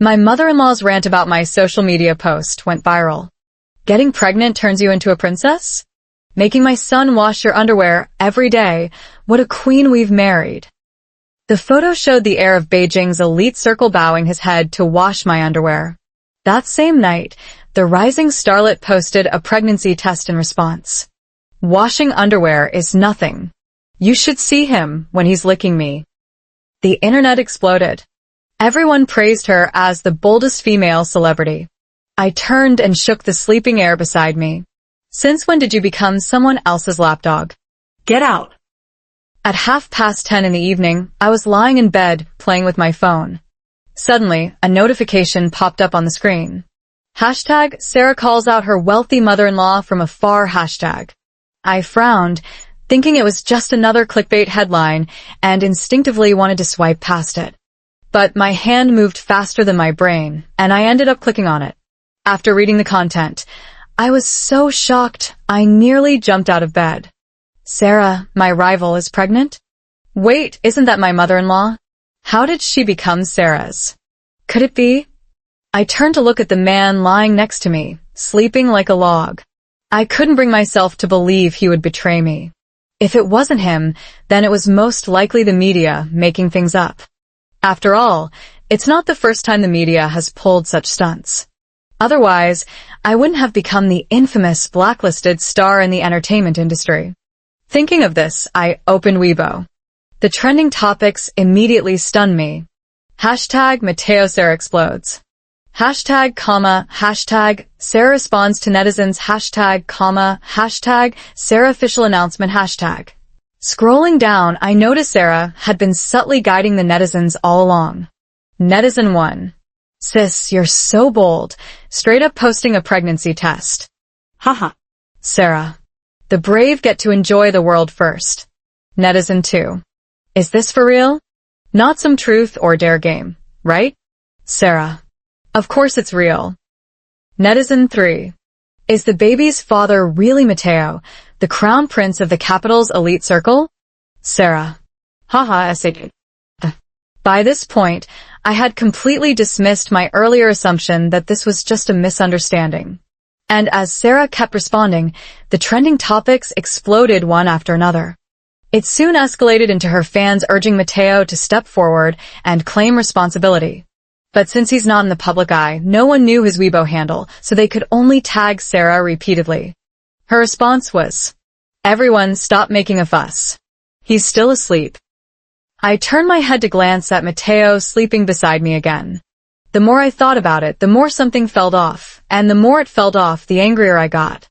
My mother-in-law's rant about my social media post went viral. Getting pregnant turns you into a princess? Making my son wash your underwear every day. What a queen we've married. The photo showed the heir of Beijing's elite circle bowing his head to wash my underwear. That same night, the rising starlet posted a pregnancy test in response. Washing underwear is nothing. You should see him when he's licking me. The internet exploded. Everyone praised her as the boldest female celebrity. I turned and shook the sleeping heir beside me. Since when did you become someone else's lapdog? Get out. At 10:30 in the evening, I was lying in bed playing with my phone. Suddenly, a notification popped up on the screen. Hashtag Sarah calls out her wealthy mother-in-law from afar hashtag. I frowned, thinking it was just another clickbait headline, and instinctively wanted to swipe past it. But my hand moved faster than my brain, and I ended up clicking on it. After reading the content, I was so shocked, I nearly jumped out of bed. Sarah, my rival, is pregnant? Wait, isn't that my mother-in-law? How did she become Sarah's? Could it be? I turned to look at the man lying next to me, sleeping like a log. I couldn't bring myself to believe he would betray me. If it wasn't him, then it was most likely the media making things up. After all, it's not the first time the media has pulled such stunts. Otherwise, I wouldn't have become the infamous blacklisted star in the entertainment industry. Thinking of this, I opened Weibo. The trending topics immediately stunned me. Hashtag Mateo Sarah explodes. Hashtag, hashtag, Sarah responds to netizens, hashtag, Sarah official announcement, hashtag. Scrolling down, I noticed Sarah had been subtly guiding the netizens all along. Netizen 1. Sis, you're so bold. Straight up posting a pregnancy test. Haha. Sarah. The brave get to enjoy the world first. Netizen 2. Is this for real? Not some truth or dare game, right? Sarah. Of course it's real. Netizen 3. Is the baby's father really Mateo, the crown prince of the capital's elite circle? Sarah. Haha, essay. By this point, I had completely dismissed my earlier assumption that this was just a misunderstanding. And as Sarah kept responding, the trending topics exploded one after another. It soon escalated into her fans urging Mateo to step forward and claim responsibility. But since he's not in the public eye, no one knew his Weibo handle, so they could only tag Sarah repeatedly. Her response was, "Everyone stop making a fuss. He's still asleep." I turned my head to glance at Mateo sleeping beside me again. The more I thought about it, the more something fell off, and the more it fell off, the angrier I got.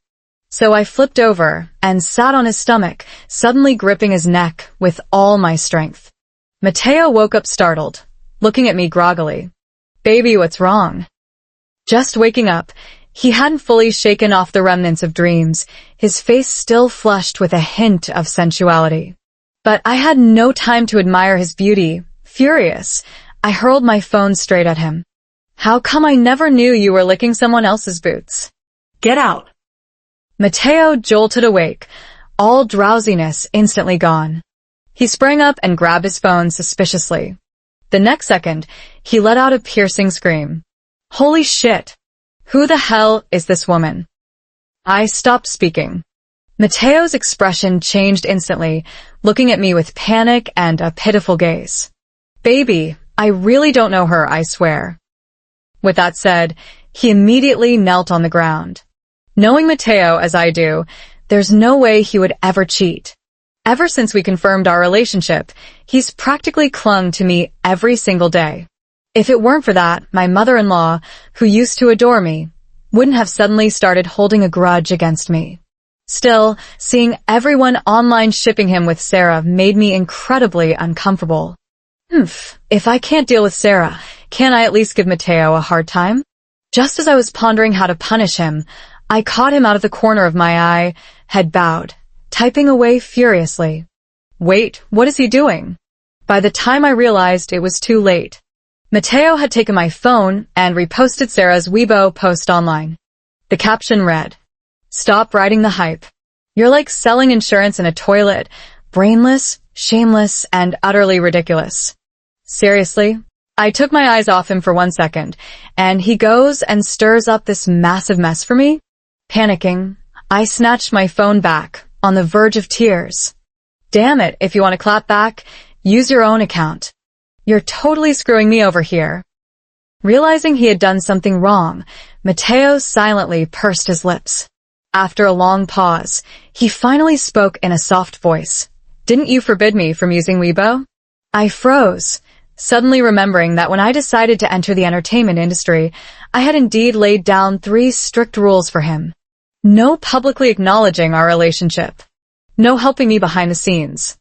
So I flipped over and sat on his stomach, suddenly gripping his neck with all my strength. Mateo woke up startled, looking at me groggily. Baby, what's wrong? Just waking up, he hadn't fully shaken off the remnants of dreams, his face still flushed with a hint of sensuality. But I had no time to admire his beauty. Furious, I hurled my phone straight at him. How come I never knew you were licking someone else's boots? Get out. Mateo jolted awake, all drowsiness instantly gone. He sprang up and grabbed his phone suspiciously. The next second, he let out a piercing scream. Holy shit! Who the hell is this woman? I stopped speaking. Mateo's expression changed instantly, looking at me with panic and a pitiful gaze. Baby, I really don't know her, I swear. With that said, he immediately knelt on the ground. Knowing Mateo as I do, there's no way he would ever cheat. Ever since we confirmed our relationship, he's practically clung to me every single day. If it weren't for that, my mother-in-law, who used to adore me, wouldn't have suddenly started holding a grudge against me. Still, seeing everyone online shipping him with Sarah made me incredibly uncomfortable. If I can't deal with Sarah, can I at least give Mateo a hard time? Just as I was pondering how to punish him, I caught him out of the corner of my eye, head bowed, typing away furiously. Wait, what is he doing? By the time I realized, it was too late. Mateo had taken my phone and reposted Sarah's Weibo post online. The caption read, "Stop riding the hype. You're like selling insurance in a toilet, brainless, shameless, and utterly ridiculous." Seriously? I took my eyes off him for 1 second, and he goes and stirs up this massive mess for me. Panicking, I snatched my phone back, on the verge of tears. Damn it, if you want to clap back, use your own account. You're totally screwing me over here. Realizing he had done something wrong, Mateo silently pursed his lips. After a long pause, he finally spoke in a soft voice. Didn't you forbid me from using Weibo? I froze, suddenly remembering that when I decided to enter the entertainment industry, I had indeed laid down 3 strict rules for him. No publicly acknowledging our relationship. No helping me behind the scenes.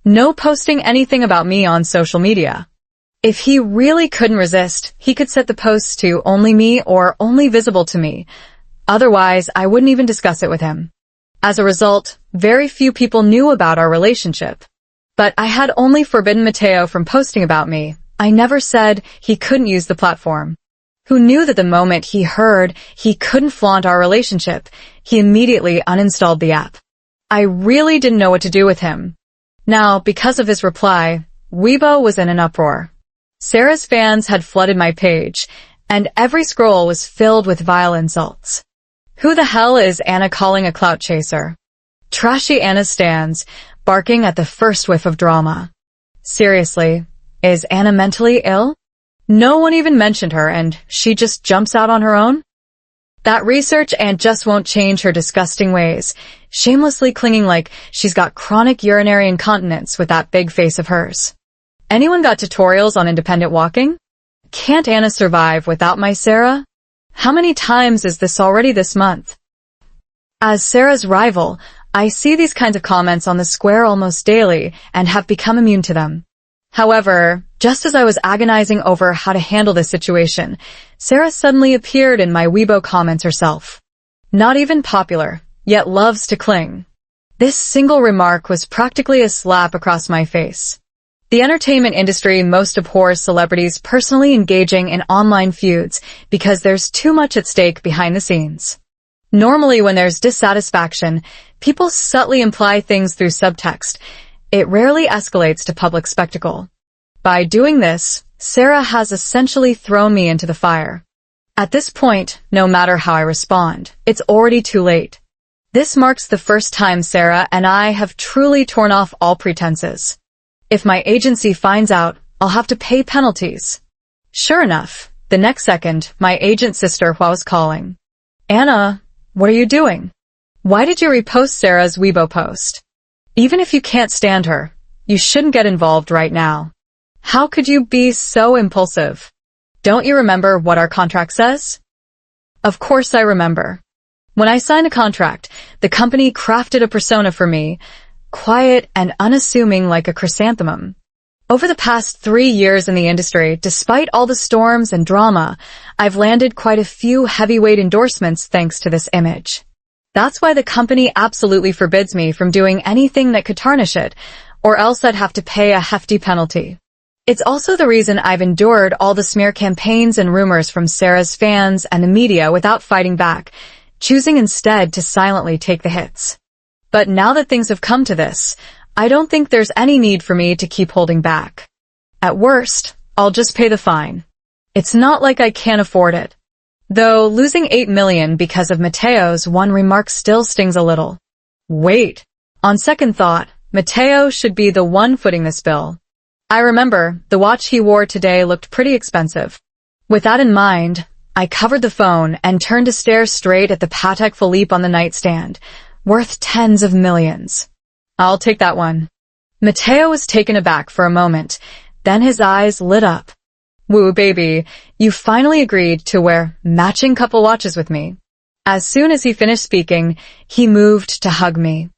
No posting anything about me on social media. If he really couldn't resist, he could set the posts to only me or only visible to me. Otherwise, I wouldn't even discuss it with him. As a result, very few people knew about our relationship. But I had only forbidden Mateo from posting about me. I never said he couldn't use the platform. Who knew that the moment he heard he couldn't flaunt our relationship, he immediately uninstalled the app. I really didn't know what to do with him. Now, because of his reply, Weibo was in an uproar. Sarah's fans had flooded my page, and every scroll was filled with vile insults. Who the hell is Anna calling a clout chaser? Trashy Anna stans, barking at the first whiff of drama. Seriously, is Anna mentally ill? No one even mentioned her, and she just jumps out on her own? That research and just won't change her disgusting ways, shamelessly clinging like she's got chronic urinary incontinence with that big face of hers. Anyone got tutorials on independent walking? Can't Anna survive without my Sarah? How many times is this already this month? As Sarah's rival, I see these kinds of comments on the square almost daily and have become immune to them. However, just as I was agonizing over how to handle this situation, Sarah suddenly appeared in my Weibo comments herself. Not even popular, yet loves to cling. This single remark was practically a slap across my face. The entertainment industry most abhors celebrities personally engaging in online feuds because there's too much at stake behind the scenes. Normally, when there's dissatisfaction, people subtly imply things through subtext. It rarely escalates to public spectacle. By doing this, Sarah has essentially thrown me into the fire. At this point, no matter how I respond, it's already too late. This marks the first time Sarah and I have truly torn off all pretenses. If my agency finds out, I'll have to pay penalties. Sure enough, the next second, my agent sister was calling. Anna, what are you doing? Why did you repost Sarah's Weibo post? Even if you can't stand her, you shouldn't get involved right now. How could you be so impulsive? Don't you remember what our contract says? Of course I remember. When I signed the contract, the company crafted a persona for me, quiet and unassuming like a chrysanthemum. Over the past 3 years in the industry, despite all the storms and drama, I've landed quite a few heavyweight endorsements thanks to this image. That's why the company absolutely forbids me from doing anything that could tarnish it, or else I'd have to pay a hefty penalty. It's also the reason I've endured all the smear campaigns and rumors from Sarah's fans and the media without fighting back, choosing instead to silently take the hits. But now that things have come to this, I don't think there's any need for me to keep holding back. At worst, I'll just pay the fine. It's not like I can't afford it. Though losing $8 million because of Mateo's one remark still stings a little. Wait. On second thought, Mateo should be the one footing this bill. I remember the watch he wore today looked pretty expensive. With that in mind, I covered the phone and turned to stare straight at the Patek Philippe on the nightstand, worth tens of millions. I'll take that one. Mateo was taken aback for a moment, then his eyes lit up. Woo, baby, you finally agreed to wear matching couple watches with me. As soon as he finished speaking, he moved to hug me.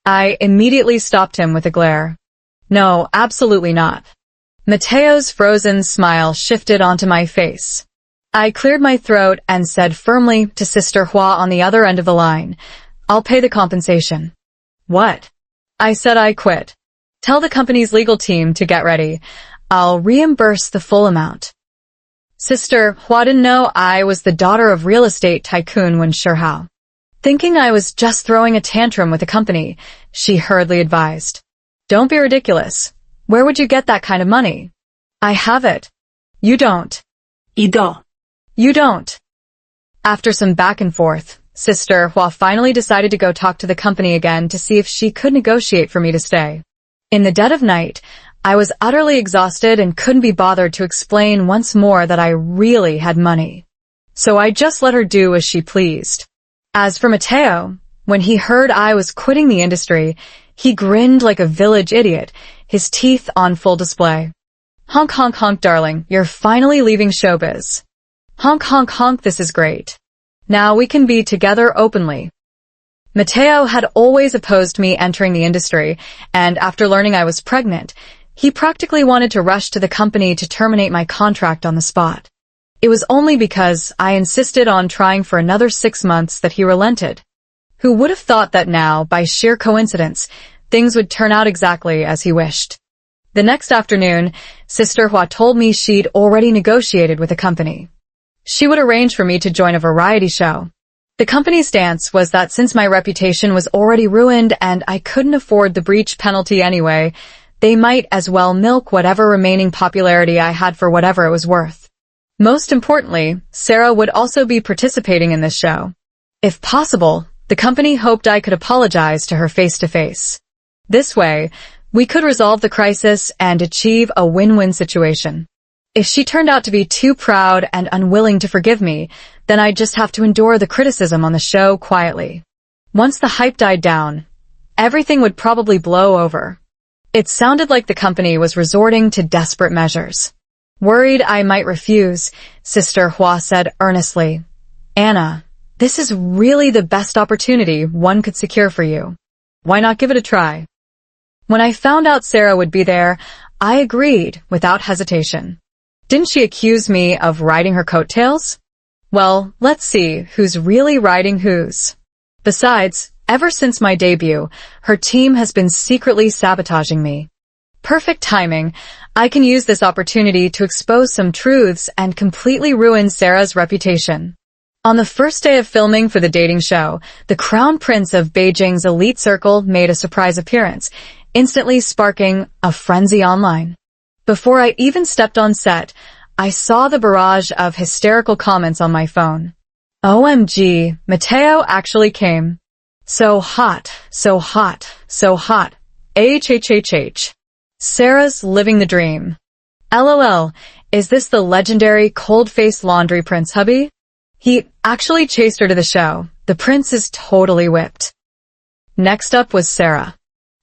I immediately stopped him with a glare. No, absolutely not. Mateo's frozen smile shifted onto my face. I cleared my throat and said firmly to Sister Hua on the other end of the line, I'll pay the compensation. What? I said I quit. Tell the company's legal team to get ready. I'll reimburse the full amount. Sister Hua didn't know I was the daughter of real estate tycoon Wen Shihao. Thinking I was just throwing a tantrum with the company, she hurriedly advised. Don't be ridiculous. Where would you get that kind of money? I have it. You don't. 이더. You don't. After some back and forth, Sister Hua finally decided to go talk to the company again to see if she could negotiate for me to stay. In the dead of night, I was utterly exhausted and couldn't be bothered to explain once more that I really had money. So I just let her do as she pleased. As for Mateo, when he heard I was quitting the industry, he grinned like a village idiot, his teeth on full display. Honk honk honk darling, you're finally leaving showbiz. Honk honk honk, this is great. Now we can be together openly. Mateo had always opposed me entering the industry, and after learning I was pregnant, he practically wanted to rush to the company to terminate my contract on the spot. It was only because I insisted on trying for another 6 months that he relented. Who would have thought that now, by sheer coincidence, things would turn out exactly as he wished. The next afternoon, Sister Hua told me she'd already negotiated with a company. She would arrange for me to join a variety show. The company's stance was that since my reputation was already ruined and I couldn't afford the breach penalty anyway, they might as well milk whatever remaining popularity I had for whatever it was worth. Most importantly, Sarah would also be participating in this show. If possible, the company hoped I could apologize to her face-to-face. This way, we could resolve the crisis and achieve a win-win situation. If she turned out to be too proud and unwilling to forgive me, then I'd just have to endure the criticism on the show quietly. Once the hype died down, everything would probably blow over. It sounded like the company was resorting to desperate measures. Worried I might refuse, Sister Hua said earnestly, Anna, this is really the best opportunity one could secure for you. Why not give it a try? When I found out Sarah would be there, I agreed without hesitation. Didn't she accuse me of riding her coattails? Well, let's see who's really riding whose. Besides, ever since my debut, her team has been secretly sabotaging me. Perfect timing. I can use this opportunity to expose some truths and completely ruin Sarah's reputation. On the first day of filming for the dating show, the Crown Prince of Beijing's elite circle made a surprise appearance, instantly sparking a frenzy online. Before I even stepped on set, I saw the barrage of hysterical comments on my phone. OMG, Mateo actually came. So hot, so hot, so hot. HHHH. Sarah's living the dream. LOL, is this the legendary cold-faced laundry prince hubby? He actually chased her to the show. The prince is totally whipped. Next up was Sarah.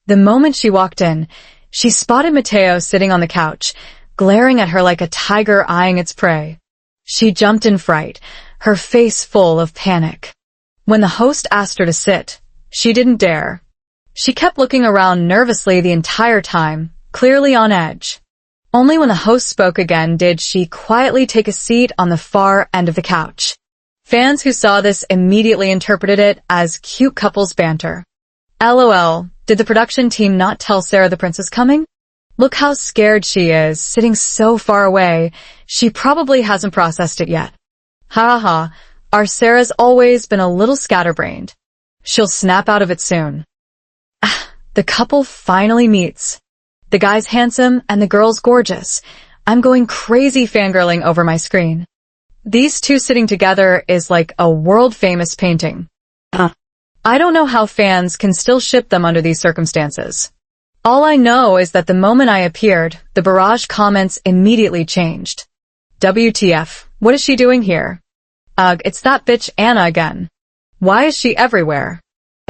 The moment she walked in, she spotted Mateo sitting on the couch, glaring at her like a tiger eyeing its prey. She jumped in fright, her face full of panic. When the host asked her to sit, she didn't dare. She kept looking around nervously the entire time, clearly on edge. Only when the host spoke again did she quietly take a seat on the far end of the couch. Fans who saw this immediately interpreted it as cute couples banter. LOL, did the production team not tell Sarah the prince is coming? Look how scared she is, sitting so far away. She probably hasn't processed it yet. Ha ha ha, our Sarah's always been a little scatterbrained. She'll snap out of it soon. The couple finally meets. The guy's handsome and the girl's gorgeous. I'm going crazy fangirling over my screen. These two sitting together is like a world-famous painting. I don't know how fans can still ship them under these circumstances. All I know is that the moment I appeared, the barrage comments immediately changed. WTF, what is she doing here? Ugh, it's that bitch Anna again. Why is she everywhere?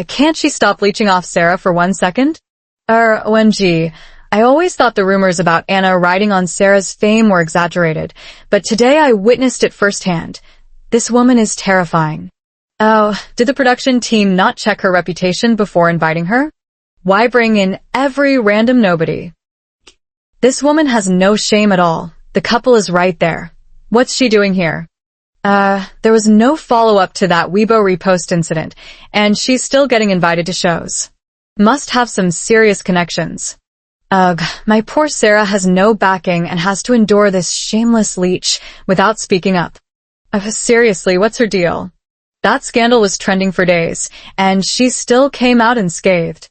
Can't she stop leeching off Sarah for 1 second? OMG, I always thought the rumors about Anna riding on Sarah's fame were exaggerated, but today I witnessed it firsthand. This woman is terrifying. Oh, did the production team not check her reputation before inviting her? Why bring in every random nobody? This woman has no shame at all. The couple is right there. What's she doing here? There was no follow-up to that Weibo repost incident, and she's still getting invited to shows. Must have some serious connections. Ugh, my poor Sarah has no backing and has to endure this shameless leech without speaking up. Seriously, what's her deal? That scandal was trending for days, and she still came out unscathed.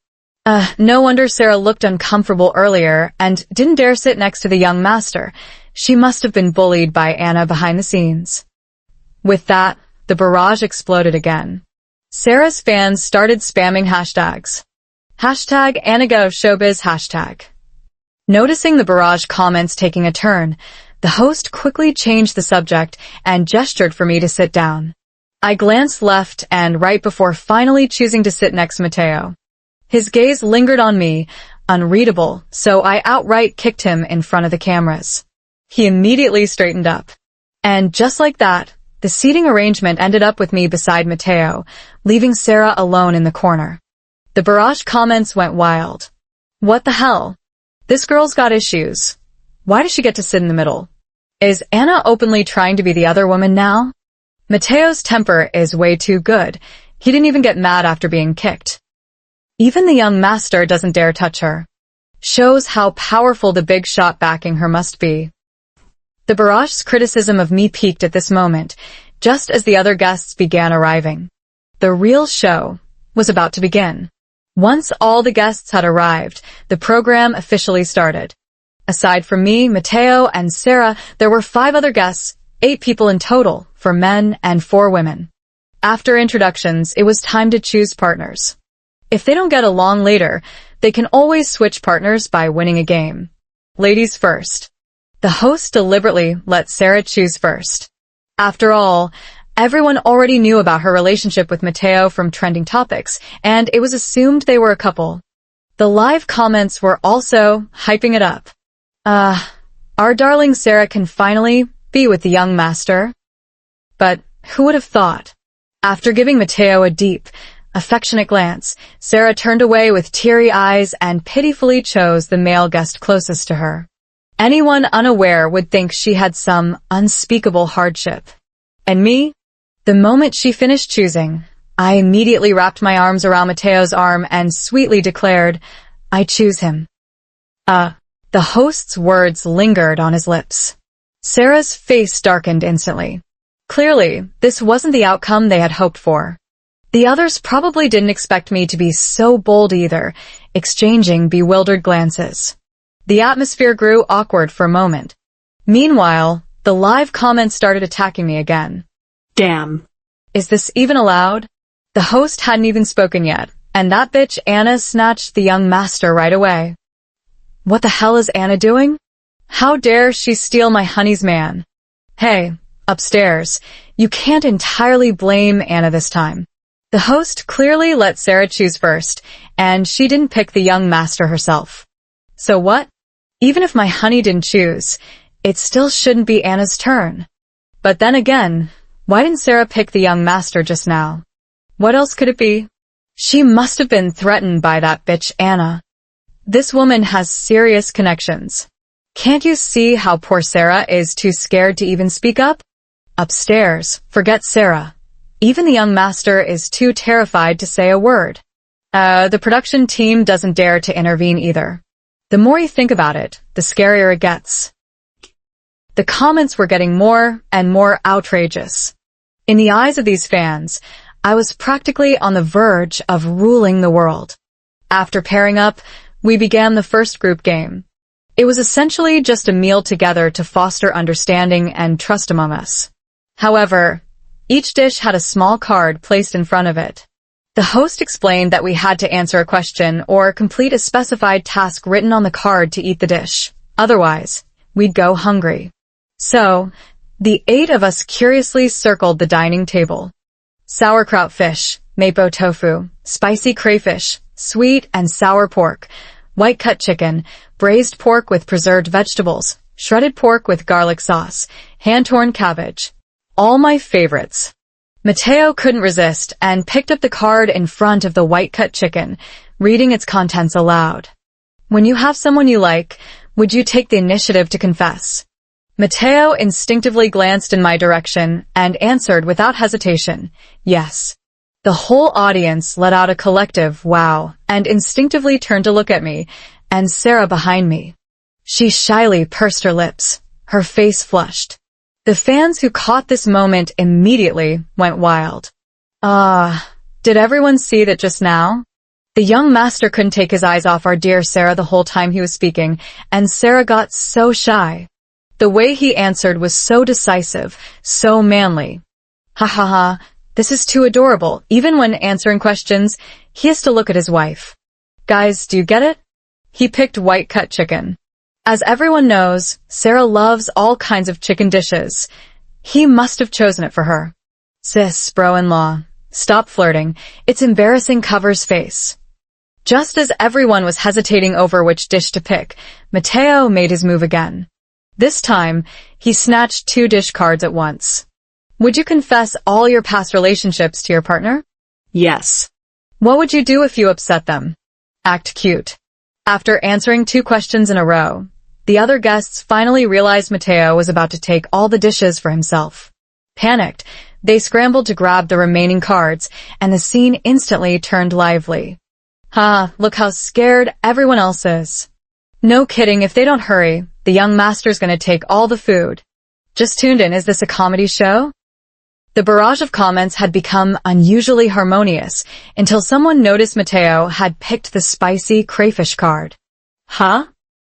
No wonder Sarah looked uncomfortable earlier and didn't dare sit next to the young master. She must have been bullied by Anna behind the scenes. With that, the barrage exploded again. Sarah's fans started spamming hashtags. Hashtag #AnnaGoShowbiz hashtag. Noticing the barrage comments taking a turn, the host quickly changed the subject and gestured for me to sit down. I glanced left and right before finally choosing to sit next to Mateo. His gaze lingered on me, unreadable, so I outright kicked him in front of the cameras. He immediately straightened up. And just like that, the seating arrangement ended up with me beside Mateo, leaving Sarah alone in the corner. The barrage comments went wild. What the hell? This girl's got issues. Why does she get to sit in the middle? Is Anna openly trying to be the other woman now? Mateo's temper is way too good. He didn't even get mad after being kicked. Even the young master doesn't dare touch her. Shows how powerful the big shot backing her must be. The barrage's criticism of me peaked at this moment, just as the other guests began arriving. The real show was about to begin. Once all the guests had arrived, the program officially started. Aside from me, Mateo, and Sarah, there were 5 other guests, 8 people in total, 4 men and 4 women. After introductions, it was time to choose partners. If they don't get along later, they can always switch partners by winning a game. Ladies first. The host deliberately let Sarah choose first. After all, everyone already knew about her relationship with Mateo from trending topics, and it was assumed they were a couple. The live comments were also hyping it up. Our darling Sarah can finally be with the young master. But who would have thought? After giving Mateo a deep, affectionate glance, Sarah turned away with teary eyes and pitifully chose the male guest closest to her. Anyone unaware would think she had some unspeakable hardship. And me? The moment she finished choosing, I immediately wrapped my arms around Mateo's arm and sweetly declared, I choose him. The host's words lingered on his lips. Sarah's face darkened instantly. Clearly, this wasn't the outcome they had hoped for. The others probably didn't expect me to be so bold either, exchanging bewildered glances. The atmosphere grew awkward for a moment. Meanwhile, the live comments started attacking me again. Damn. Is this even allowed? The host hadn't even spoken yet, and that bitch Anna snatched the young master right away. What the hell is Anna doing? How dare she steal my honey's man? Hey, upstairs, you can't entirely blame Anna this time. The host clearly let Sarah choose first, and she didn't pick the young master herself. So what? Even if my honey didn't choose, it still shouldn't be Anna's turn. But then again, why didn't Sarah pick the young master just now? What else could it be? She must have been threatened by that bitch Anna. This woman has serious connections. Can't you see how poor Sarah is too scared to even speak up? Upstairs, forget Sarah. Even the young master is too terrified to say a word. The production team doesn't dare to intervene either. The more you think about it, the scarier it gets. The comments were getting more and more outrageous. In the eyes of these fans, I was practically on the verge of ruling the world. After pairing up, we began the first group game. It was essentially just a meal together to foster understanding and trust among us. However, each dish had a small card placed in front of it. The host explained that we had to answer a question or complete a specified task written on the card to eat the dish. Otherwise, we'd go hungry. So, the 8 of us curiously circled the dining table. Sauerkraut fish, mapo tofu, spicy crayfish, sweet and sour pork, white-cut chicken, braised pork with preserved vegetables, shredded pork with garlic sauce, hand-torn cabbage. All my favorites. Mateo couldn't resist and picked up the card in front of the white-cut chicken, reading its contents aloud. When you have someone you like, would you take the initiative to confess? Mateo instinctively glanced in my direction and answered without hesitation, yes. The whole audience let out a collective wow and instinctively turned to look at me and Sarah behind me. She shyly pursed her lips, her face flushed. The fans who caught this moment immediately went wild. Did everyone see that just now? The young master couldn't take his eyes off our dear Sarah the whole time he was speaking, and Sarah got so shy. The way he answered was so decisive, so manly. Ha ha ha, this is too adorable. Even when answering questions, he has to look at his wife. Guys, do you get it? He picked white-cut chicken. As everyone knows, Sarah loves all kinds of chicken dishes. He must have chosen it for her. Sis, bro-in-law, stop flirting. It's embarrassing. Covers face. Just as everyone was hesitating over which dish to pick, Mateo made his move again. This time, he snatched 2 dish cards at once. Would you confess all your past relationships to your partner? Yes. What would you do if you upset them? Act cute. After answering 2 questions in a row, the other guests finally realized Mateo was about to take all the dishes for himself. Panicked, they scrambled to grab the remaining cards, and the scene instantly turned lively. Look how scared everyone else is. No kidding, if they don't hurry, the young master's gonna take all the food. Just tuned in, is this a comedy show? The barrage of comments had become unusually harmonious until someone noticed Mateo had picked the spicy crayfish card.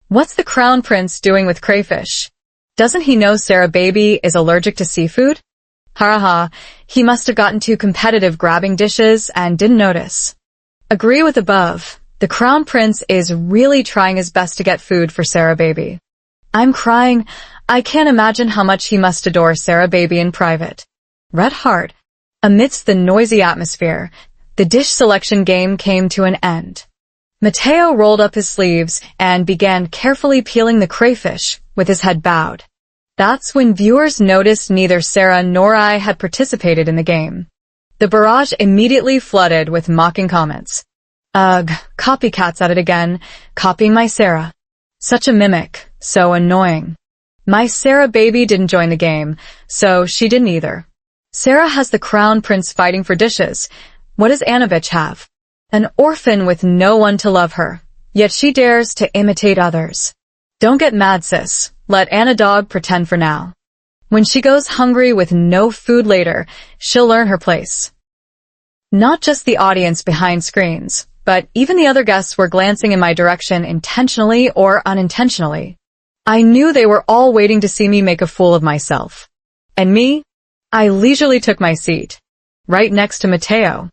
What's the crown prince doing with crayfish? Doesn't he know Sarah baby is allergic to seafood? He must have gotten too competitive grabbing dishes and didn't notice. Agree with above. The crown prince is really trying his best to get food for Sarah baby. I'm crying. I can't imagine how much he must adore Sarah baby in private. Red heart. Amidst the noisy atmosphere, the dish selection game came to an end. Mateo rolled up his sleeves and began carefully peeling the crayfish with his head bowed. That's when viewers noticed neither Sarah nor I had participated in the game. The barrage immediately flooded with mocking comments. Ugh, copycats at it again, copying my Sarah. Such a mimic, so annoying. My Sarah baby didn't join the game, so she didn't either. Sarah has the crown prince fighting for dishes. What does Anna bitch have? An orphan with no one to love her, yet she dares to imitate others. Don't get mad, sis. Let Anna dog pretend for now. When she goes hungry with no food later, she'll learn her place. Not just the audience behind screens, but even the other guests were glancing in my direction intentionally or unintentionally. I knew they were all waiting to see me make a fool of myself. And me? I leisurely took my seat, right next to Mateo.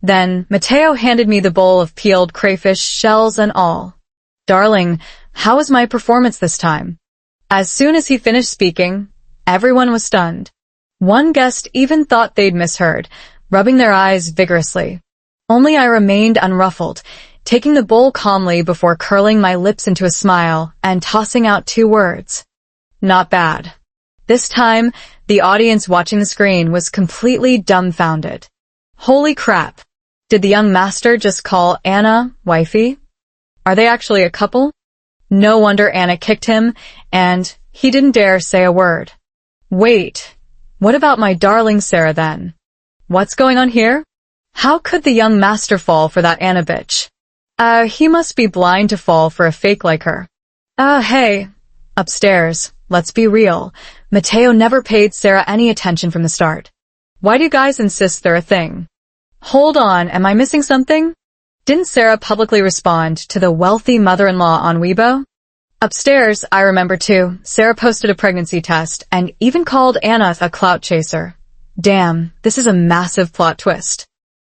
Then, Mateo handed me the bowl of peeled crayfish, shells and all. Darling, how was my performance this time? As soon as he finished speaking, everyone was stunned. One guest even thought they'd misheard, rubbing their eyes vigorously. Only I remained unruffled, taking the bowl calmly before curling my lips into a smile and tossing out 2 words. Not bad. This time, the audience watching the screen was completely dumbfounded. Holy crap. Did the young master just call Anna wifey? Are they actually a couple? No wonder Anna kicked him, and he didn't dare say a word. Wait, what about my darling Sarah then? What's going on here? How could the young master fall for that Anna bitch? He must be blind to fall for a fake like her. Hey, upstairs, let's be real. Mateo never paid Sarah any attention from the start. Why do you guys insist they're a thing? Hold on, am I missing something? Didn't Sarah publicly respond to the wealthy mother-in-law on Weibo? Upstairs, I remember too, Sarah posted a pregnancy test and even called Anna a clout chaser. Damn, this is a massive plot twist.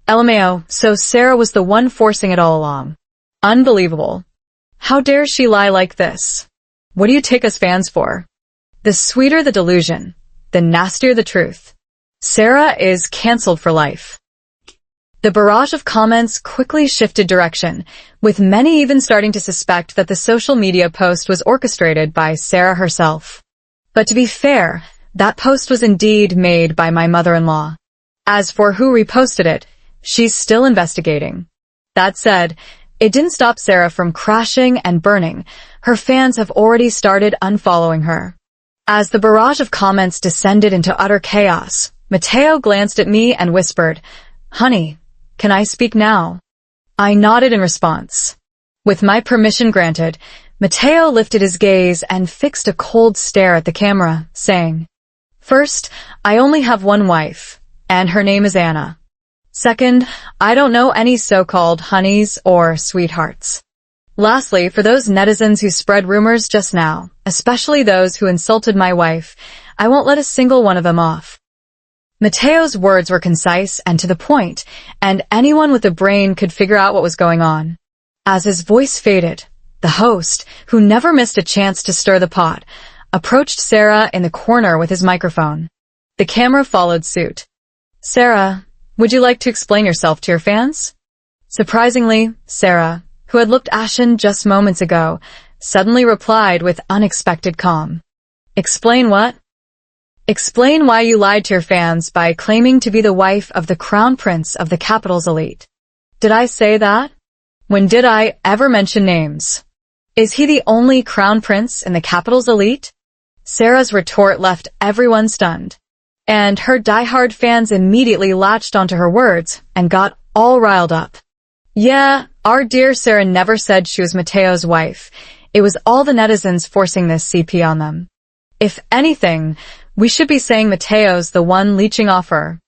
LMAO, so Sarah was the one forcing it all along. Unbelievable. How dare she lie like this? What do you take us fans for? The sweeter the delusion, the nastier the truth. Sarah is cancelled for life. The barrage of comments quickly shifted direction, with many even starting to suspect that the social media post was orchestrated by Sarah herself. But to be fair, that post was indeed made by my mother-in-law. As for who reposted it, she's still investigating. That said, it didn't stop Sarah from crashing and burning. Her fans have already started unfollowing her. As the barrage of comments descended into utter chaos, Mateo glanced at me and whispered, "Honey, can I speak now?" I nodded in response. With my permission granted, Mateo lifted his gaze and fixed a cold stare at the camera, saying, "First, I only have one wife, and her name is Anna. Second, I don't know any so-called honeys or sweethearts. Lastly, for those netizens who spread rumors just now, especially those who insulted my wife, I won't let a single one of them off. Mateo's words were concise and to the point, and anyone with a brain could figure out what was going on. As his voice faded, the host, who never missed a chance to stir the pot, approached Sarah in the corner with his microphone. The camera followed suit. Sarah, would you like to explain yourself to your fans? Surprisingly, Sarah, who had looked ashen just moments ago, suddenly replied with unexpected calm. Explain what? Explain why you lied to your fans by claiming to be the wife of the Crown Prince of the Capital's elite. Did I say that? When did I ever mention names? Is he the only Crown Prince in the Capital's elite? Sarah's retort left everyone stunned, and her diehard fans immediately latched onto her words and got all riled up. Yeah, our dear Sarah never said she was Mateo's wife. It was all the netizens forcing this CP on them. If anything, we should be saying Mateo's the one leeching off her.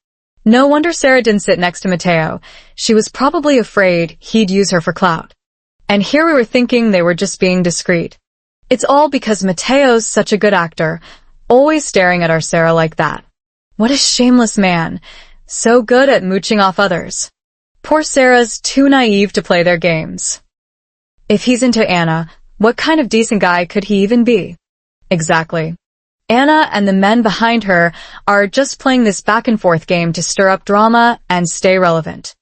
No wonder Sarah didn't sit next to Mateo. She was probably afraid he'd use her for clout. And here we were thinking they were just being discreet. It's all because Mateo's such a good actor, always staring at our Sarah like that. What a shameless man. So good at mooching off others. Poor Sarah's too naive to play their games. If he's into Anna, what kind of decent guy could he even be? Exactly. Anna and the men behind her are just playing this back-and-forth game to stir up drama and stay relevant.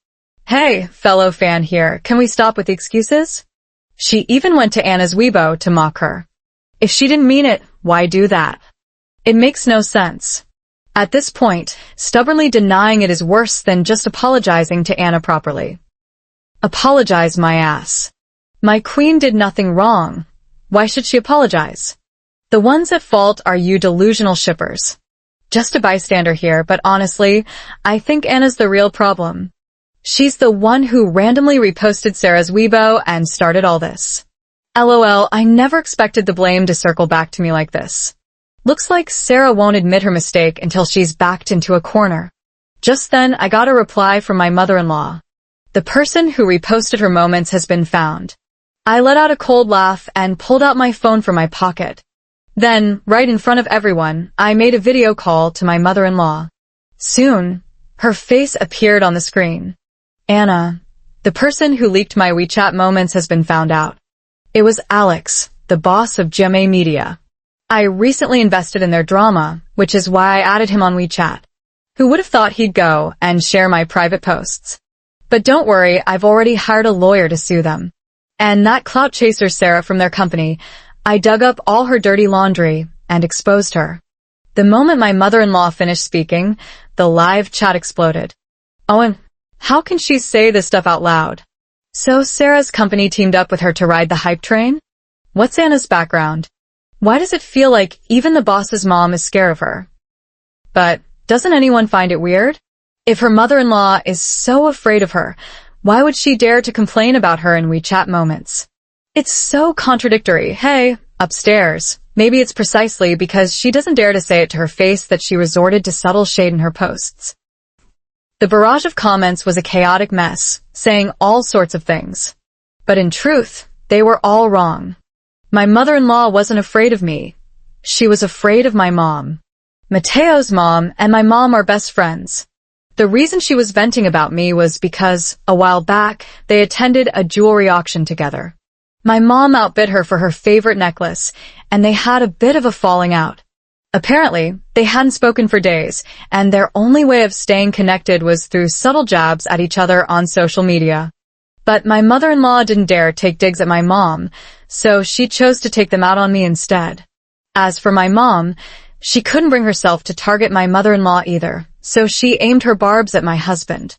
Hey, fellow fan here, can we stop with the excuses? She even went to Anna's Weibo to mock her. If she didn't mean it, why do that? It makes no sense. At this point, stubbornly denying it is worse than just apologizing to Anna properly. Apologize my ass. My queen did nothing wrong. Why should she apologize? The ones at fault are you delusional shippers. Just a bystander here, but honestly, I think Anna's the real problem. She's the one who randomly reposted Sarah's Weibo and started all this. LOL, I never expected the blame to circle back to me like this. Looks like Sarah won't admit her mistake until she's backed into a corner. Just then, I got a reply from my mother-in-law. The person who reposted her moments has been found. I let out a cold laugh and pulled out my phone from my pocket. Then, right in front of everyone, I made a video call to my mother-in-law. Soon, her face appeared on the screen. Anna, the person who leaked my WeChat moments has been found out. It was Alex, the boss of GMA Media. I recently invested in their drama, which is why I added him on WeChat. Who would have thought he'd go and share my private posts? But don't worry, I've already hired a lawyer to sue them. And that clout chaser Sarah from their company, I dug up all her dirty laundry and exposed her. The moment my mother-in-law finished speaking, the live chat exploded. Owen, how can she say this stuff out loud? So Sarah's company teamed up with her to ride the hype train? What's Anna's background? Why does it feel like even the boss's mom is scared of her? But doesn't anyone find it weird? If her mother-in-law is so afraid of her, why would she dare to complain about her in WeChat moments? It's so contradictory. Hey, upstairs. Maybe it's precisely because she doesn't dare to say it to her face that she resorted to subtle shade in her posts. The barrage of comments was a chaotic mess, saying all sorts of things. But in truth, they were all wrong. My mother-in-law wasn't afraid of me. She was afraid of my mom. Mateo's mom and my mom are best friends. The reason she was venting about me was because, a while back, they attended a jewelry auction together. My mom outbid her for her favorite necklace, and they had a bit of a falling out. Apparently, they hadn't spoken for days, and their only way of staying connected was through subtle jabs at each other on social media. But my mother-in-law didn't dare take digs at my mom, so she chose to take them out on me instead. As for my mom, she couldn't bring herself to target my mother-in-law either, so she aimed her barbs at my husband.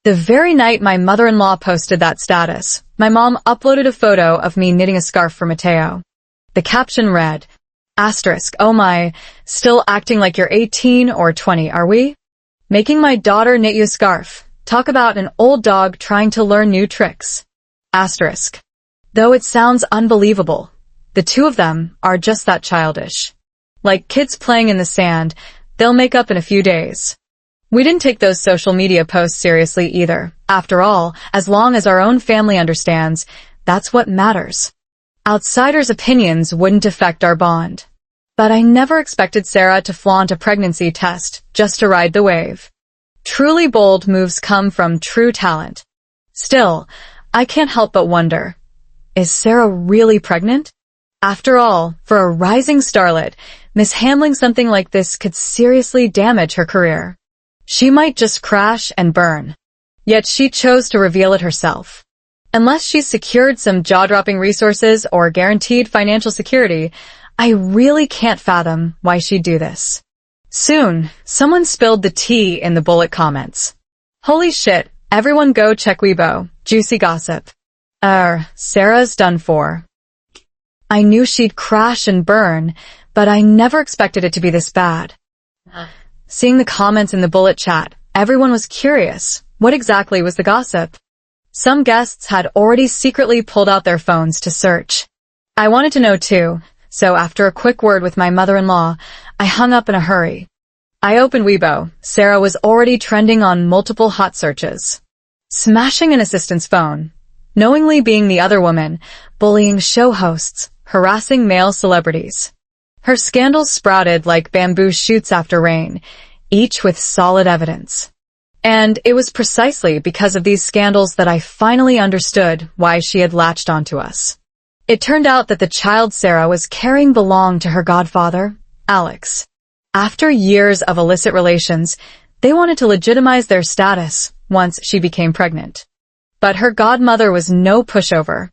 The very night my mother-in-law posted that status, my mom uploaded a photo of me knitting a scarf for Mateo. The caption read, asterisk, oh my, still acting like you're 18 or 20, are we? Making my daughter knit you a scarf. Talk about an old dog trying to learn new tricks. Asterisk. Though it sounds unbelievable, the two of them are just that childish. Like kids playing in the sand, they'll make up in a few days. We didn't take those social media posts seriously either. After all, as long as our own family understands, That's what matters. Outsiders' opinions wouldn't affect our bond. But I never expected Sarah to flaunt a pregnancy test just to ride the wave. Truly bold moves come from true talent. Still, I can't help but wonder, is Sarah really pregnant? After all, for a rising starlet, mishandling something like this could seriously damage her career. She might just crash and burn. Yet she chose to reveal it herself. Unless she's secured some jaw-dropping resources or guaranteed financial security, I really can't fathom why she'd do this. Soon, someone spilled the tea in the bullet comments. Holy shit, everyone go check Weibo, juicy gossip. Sarah's done for. I knew she'd crash and burn, but I never expected it to be this bad. Seeing the comments in the bullet chat, everyone was curious. What exactly was the gossip? Some guests had already secretly pulled out their phones to search. I wanted to know too, so after a quick word with my mother-in-law, I hung up in a hurry. I opened Weibo. Sarah was already trending on multiple hot searches. Smashing an assistant's phone, knowingly being the other woman, bullying show hosts, harassing male celebrities. Her scandals sprouted like bamboo shoots after rain, each with solid evidence. And it was precisely because of these scandals that I finally understood why she had latched onto us. It turned out that the child Sarah was carrying belonged to her godfather, Alex. After years of illicit relations, they wanted to legitimize their status once she became pregnant. But her godmother was no pushover.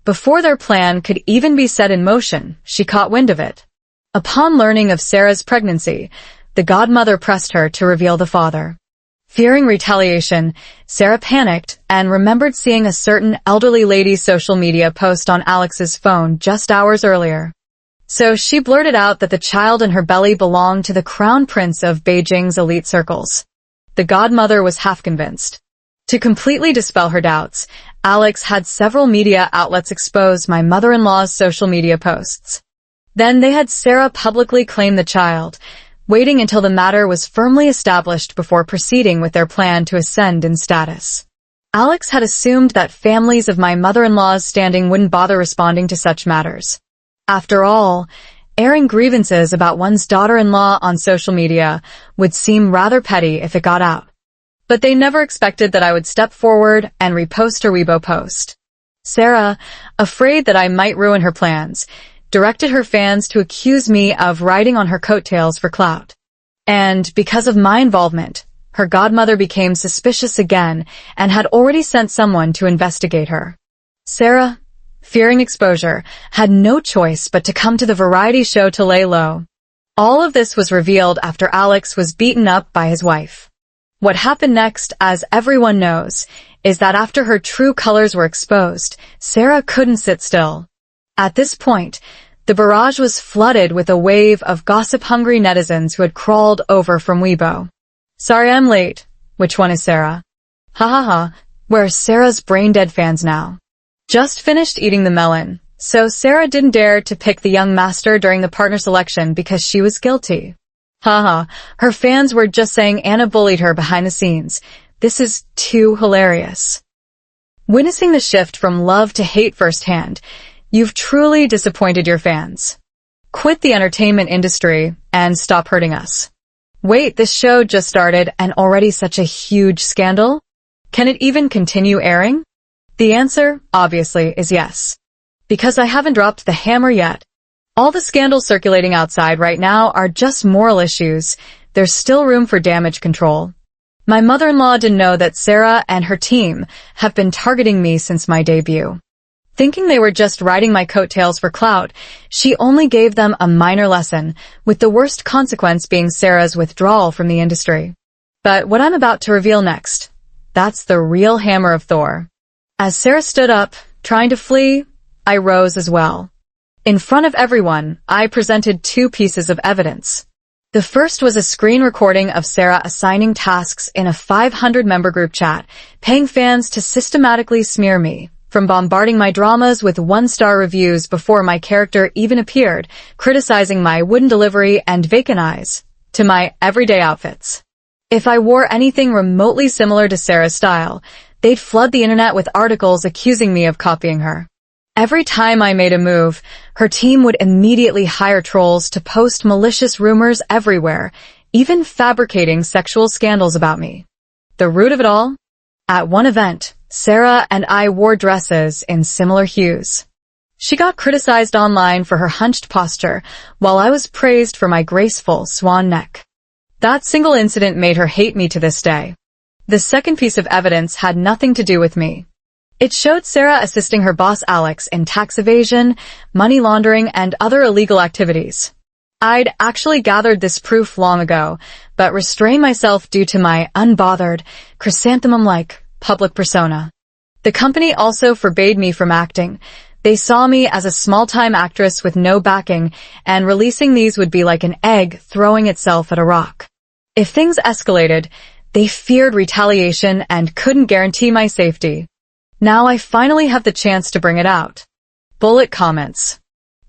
Before their plan could even be set in motion, she caught wind of it. Upon learning of Sarah's pregnancy, the godmother pressed her to reveal the father. Fearing retaliation, Sarah panicked and remembered seeing a certain elderly lady's social media post on Alex's phone just hours earlier. So she blurted out that the child in her belly belonged to the crown prince of Beijing's elite circles. The godmother was half convinced. To completely dispel her doubts, Alex had several media outlets expose my mother-in-law's social media posts. Then they had Sarah publicly claim the child, waiting until the matter was firmly established before proceeding with their plan to ascend in status. Alex had assumed that families of my mother-in-law's standing wouldn't bother responding to such matters. After all, airing grievances about one's daughter-in-law on social media would seem rather petty if it got out. But they never expected that I would step forward and repost her Weibo post. Sarah, afraid that I might ruin her plans, directed her fans to accuse me of riding on her coattails for clout. And because of my involvement, her godmother became suspicious again and had already sent someone to investigate her. Sarah, fearing exposure, had no choice but to come to the variety show to lay low. All of this was revealed after Alex was beaten up by his wife. What happened next, as everyone knows, is that after her true colors were exposed, Sarah couldn't sit still. At this point, the barrage was flooded with a wave of gossip-hungry netizens who had crawled over from Weibo. Sorry I'm late. Which one is Sarah? Ha ha ha, where are Sarah's brain-dead fans now? Just finished eating the melon, so Sarah didn't dare to pick the young master during the partner selection because she was guilty. Haha, her fans were just saying Anna bullied her behind the scenes. This is too hilarious. Witnessing the shift from love to hate firsthand, you've truly disappointed your fans. Quit the entertainment industry and stop hurting us. Wait, this show just started and already such a huge scandal? Can it even continue airing? The answer, obviously, is yes. Because I haven't dropped the hammer yet. All the scandals circulating outside right now are just moral issues. There's still room for damage control. My mother-in-law didn't know that Sarah and her team have been targeting me since my debut. Thinking they were just riding my coattails for clout, she only gave them a minor lesson, with the worst consequence being Sarah's withdrawal from the industry. But what I'm about to reveal next, that's the real hammer of Thor. As Sarah stood up, trying to flee, I rose as well. In front of everyone, I presented two pieces of evidence. The first was a screen recording of Sarah assigning tasks in a 500-member group chat, paying fans to systematically smear me, from bombarding my dramas with one-star reviews before my character even appeared, criticizing my wooden delivery and vacant eyes, to my everyday outfits. If I wore anything remotely similar to Sarah's style, they'd flood the internet with articles accusing me of copying her. Every time I made a move, her team would immediately hire trolls to post malicious rumors everywhere, even fabricating sexual scandals about me. The root of it all? At one event, Sarah and I wore dresses in similar hues. She got criticized online for her hunched posture, while I was praised for my graceful swan neck. That single incident made her hate me to this day. The second piece of evidence had nothing to do with me. It showed Sarah assisting her boss Alex in tax evasion, money laundering, and other illegal activities. I'd actually gathered this proof long ago, but restrained myself due to my unbothered, chrysanthemum-like public persona. The company also forbade me from acting. They saw me as a small-time actress with no backing, and releasing these would be like an egg throwing itself at a rock. If things escalated, they feared retaliation and couldn't guarantee my safety. Now I finally have the chance to bring it out. Bullet comments.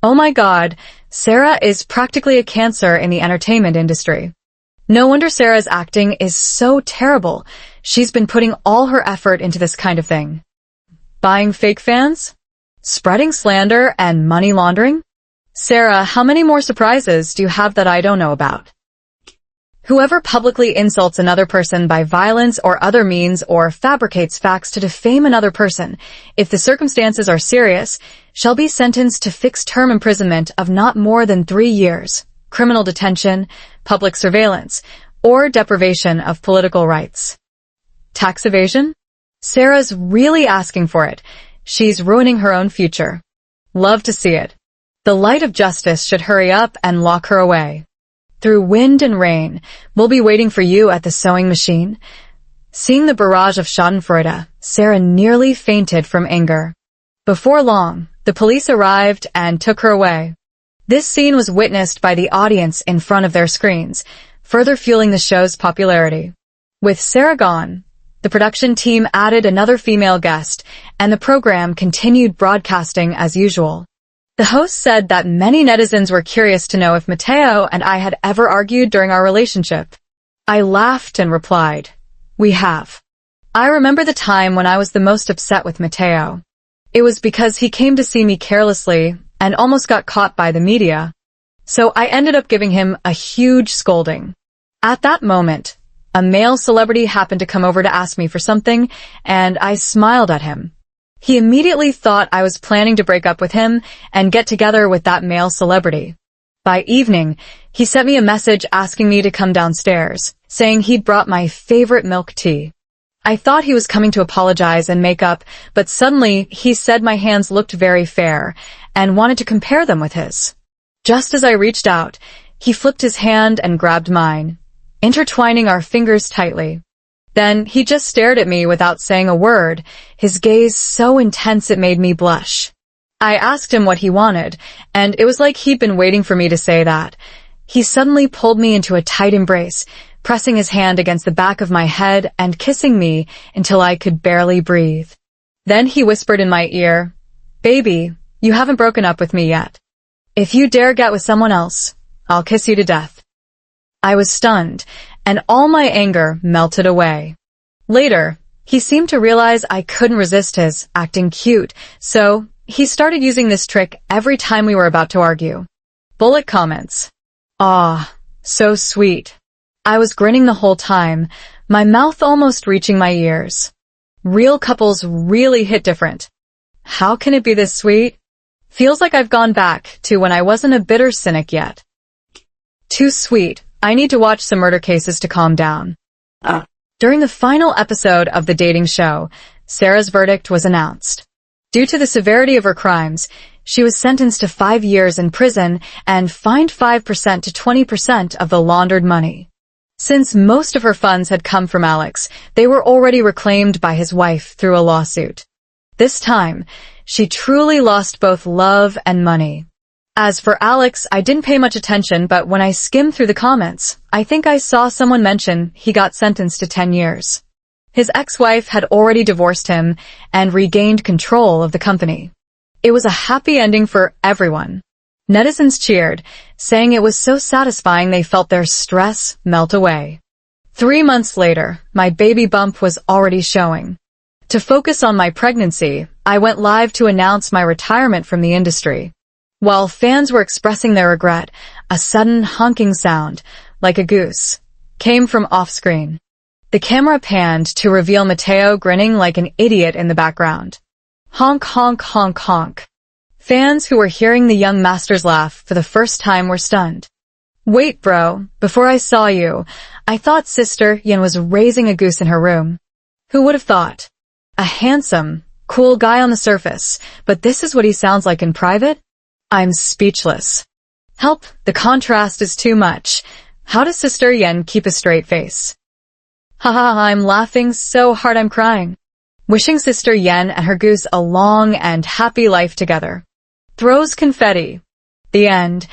Oh my god, Sarah is practically a cancer in the entertainment industry. No wonder Sarah's acting is so terrible. She's been putting all her effort into this kind of thing. Buying fake fans? Spreading slander and money laundering? Sarah, how many more surprises do you have that I don't know about? Whoever publicly insults another person by violence or other means or fabricates facts to defame another person, if the circumstances are serious, shall be sentenced to fixed term imprisonment of not more than 3 years, criminal detention, public surveillance, or deprivation of political rights. Tax evasion? Sarah's really asking for it. She's ruining her own future. Love to see it. The light of justice should hurry up and lock her away. Through wind and rain, we'll be waiting for you at the sewing machine. Seeing the barrage of schadenfreude, Sarah nearly fainted from anger. Before long, the police arrived and took her away. This scene was witnessed by the audience in front of their screens, further fueling the show's popularity. With Sarah gone, the production team added another female guest, and the program continued broadcasting as usual. The host said that many netizens were curious to know if Mateo and I had ever argued during our relationship. I laughed and replied, "We have." I remember the time when I was the most upset with Mateo. It was because he came to see me carelessly and almost got caught by the media. So I ended up giving him a huge scolding. At that moment, a male celebrity happened to come over to ask me for something, and I smiled at him. He immediately thought I was planning to break up with him and get together with that male celebrity. By evening, he sent me a message asking me to come downstairs, saying he'd brought my favorite milk tea. I thought he was coming to apologize and make up, but suddenly he said my hands looked very fair and wanted to compare them with his. Just as I reached out, he flipped his hand and grabbed mine, intertwining our fingers tightly. Then he just stared at me without saying a word, his gaze so intense it made me blush. I asked him what he wanted, and it was like he'd been waiting for me to say that. He suddenly pulled me into a tight embrace, pressing his hand against the back of my head and kissing me until I could barely breathe. Then he whispered in my ear, "Baby, you haven't broken up with me yet. If you dare get with someone else, I'll kiss you to death." I was stunned, and all my anger melted away. Later, he seemed to realize I couldn't resist his acting cute, so he started using this trick every time we were about to argue. Bullet comments. Ah, so sweet. I was grinning the whole time, my mouth almost reaching my ears. Real couples really hit different. How can it be this sweet? Feels like I've gone back to when I wasn't a bitter cynic yet. Too sweet. I need to watch some murder cases to calm down. During the final episode of the dating show, Sarah's verdict was announced. Due to the severity of her crimes, she was sentenced to 5 years in prison and fined 5% to 20% of the laundered money. Since most of her funds had come from Alex, they were already reclaimed by his wife through a lawsuit. This time, she truly lost both love and money. As for Alex, I didn't pay much attention, but when I skimmed through the comments, I think I saw someone mention he got sentenced to 10 years. His ex-wife had already divorced him and regained control of the company. It was a happy ending for everyone. Netizens cheered, saying it was so satisfying they felt their stress melt away. 3 months later, my baby bump was already showing. To focus on my pregnancy, I went live to announce my retirement from the industry. While fans were expressing their regret, a sudden honking sound, like a goose, came from off-screen. The camera panned to reveal Mateo grinning like an idiot in the background. Honk, honk, honk, honk. Fans who were hearing the young master's laugh for the first time were stunned. Wait, bro, before I saw you, I thought Sister Yen was raising a goose in her room. Who would have thought? A handsome, cool guy on the surface, but this is what he sounds like in private? I'm speechless. Help, the contrast is too much. How does Sister Yen keep a straight face? Haha, I'm laughing so hard I'm crying. Wishing Sister Yen and her goose a long and happy life together. Throws confetti. The end.